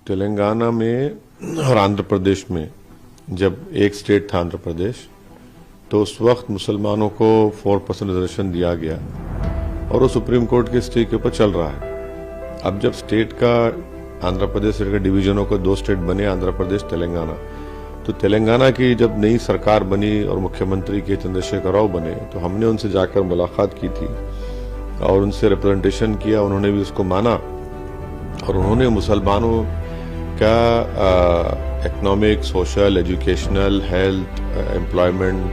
तेलंगाना में और आंध्र प्रदेश में जब एक स्टेट था आंध्र प्रदेश, तो उस वक्त मुसलमानों को 4% रिजर्वेशन दिया गया और वो सुप्रीम कोर्ट के स्टे के ऊपर चल रहा है। अब जब स्टेट का आंध्र प्रदेश के डिवीजनों को 2 स्टेट बने, आंध्र प्रदेश तेलंगाना, तो तेलंगाना की जब नई सरकार बनी और मुख्यमंत्री के चंद्रशेखर राव बने, तो हमने उनसे जाकर मुलाकात की थी और उनसे रिप्रेजेंटेशन किया। उन्होंने भी उसको माना और उन्होंने मुसलमानों का economic, social, educational, health, employment,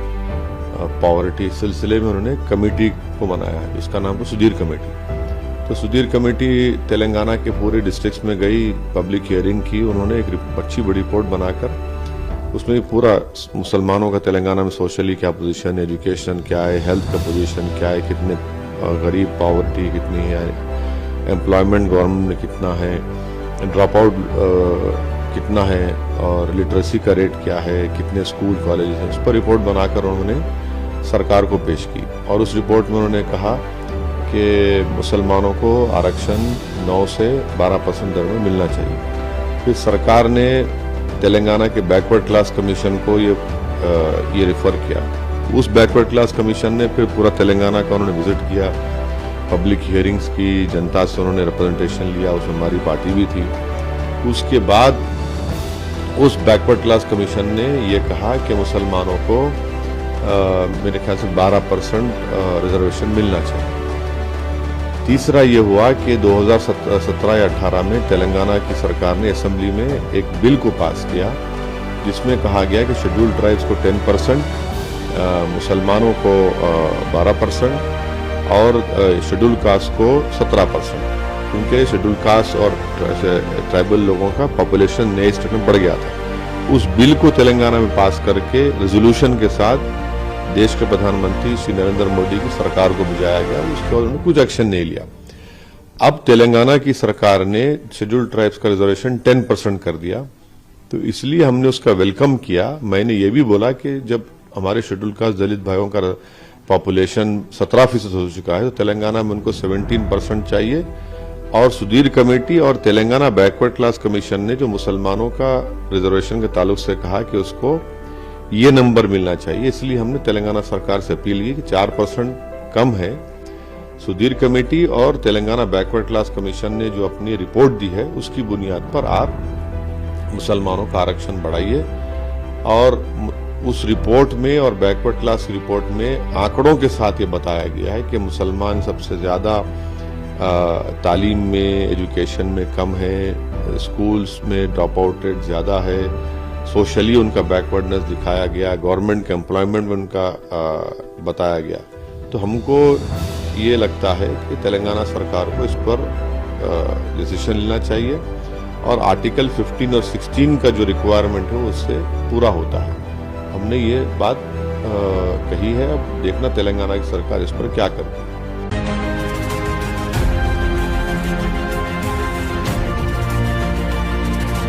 poverty सिलसिले में उन्होंने कमेटी को बनाया है, जिसका नाम है सुधीर कमेटी। तो सुधीर कमेटी तेलंगाना के पूरे डिस्ट्रिक्ट्स में गई, पब्लिक हियरिंग की, उन्होंने एक अच्छी बड़ी रिपोर्ट बनाकर उसमें पूरा मुसलमानों का तेलंगाना में सोशली क्या पोजीशन, एजुकेशन क्या है, हेल्थ का पोजीशन क्या है, कितने गरीब, पॉवर्टी कितनी है, एम्प्लॉयमेंट गवर्नमेंट में कितना है, ड्रॉप आउट कितना है और लिटरेसी का रेट क्या है, कितने स्कूल कॉलेज हैं, उस पर रिपोर्ट बनाकर उन्होंने सरकार को पेश की। और उस रिपोर्ट में उन्होंने कहा कि मुसलमानों को आरक्षण 9 से 12% दर में मिलना चाहिए। फिर सरकार ने तेलंगाना के बैकवर्ड क्लास कमीशन को ये रिफर किया। उस बैकवर्ड क्लास कमीशन ने फिर पूरा तेलंगाना का उन्होंने विजिट किया, पब्लिक हियरिंग्स की, जनता से उन्होंने रिप्रेजेंटेशन लिया, उसमें हमारी पार्टी भी थी। उसके बाद उस बैकवर्ड क्लास कमीशन ने ये कहा कि मुसलमानों को मेरे ख्याल से 12% रिजर्वेशन मिलना चाहिए। तीसरा ये हुआ कि 2017 या 18 में तेलंगाना की सरकार ने असेंबली में एक बिल को पास किया, जिसमें कहा गया कि शेड्यूल्ड ट्राइब्स को 10%, मुसलमानों को 12% और शेड्यूल्ड कास्ट को 17%, क्योंकि शेड्यूल कास्ट और ट्राइबल लोगों का पॉपुलेशन नए स्टेट में बढ़ गया था। उस बिल को तेलंगाना में पास करके रेजोल्यूशन के साथ देश के प्रधानमंत्री श्री नरेंद्र मोदी की सरकार को बुझाया गया। उसके बाद उन्होंने कुछ एक्शन नहीं लिया। अब तेलंगाना की सरकार ने शेड्यूल ट्राइब्स का रिजर्वेशन 10% कर दिया, तो इसलिए हमने उसका वेलकम किया। मैंने ये भी बोला कि जब हमारे शेड्यूल कास्ट दलित भाइयों का पॉपुलेशन 17% हो चुका है, तो तेलंगाना में उनको 17% चाहिए। और सुधीर कमेटी और तेलंगाना बैकवर्ड क्लास कमीशन ने जो मुसलमानों का रिजर्वेशन के ताल्लुक से कहा कि उसको ये नंबर मिलना चाहिए, इसलिए हमने तेलंगाना सरकार से अपील की कि 4% कम है। सुधीर कमेटी और तेलंगाना बैकवर्ड क्लास कमीशन ने जो अपनी रिपोर्ट दी है, उसकी बुनियाद पर आप मुसलमानों का आरक्षण बढ़ाइए। और उस रिपोर्ट में और बैकवर्ड क्लास की रिपोर्ट में आंकड़ों के साथ ये बताया गया है कि मुसलमान सबसे ज्यादा तालीम में, एजुकेशन में कम है, स्कूल्स में ड्रॉप आउट रेट ज्यादा है, सोशली उनका बैकवर्डनेस दिखाया गया, गवर्नमेंट के एम्प्लॉयमेंट में उनका बताया गया। तो हमको ये लगता है कि तेलंगाना सरकार को इस पर डिसीजन लेना चाहिए और आर्टिकल 15 और 16 का जो रिक्वायरमेंट है उससे पूरा होता है। हमने ये बात कही है। अब देखना तेलंगाना की सरकार इस पर क्या करती है।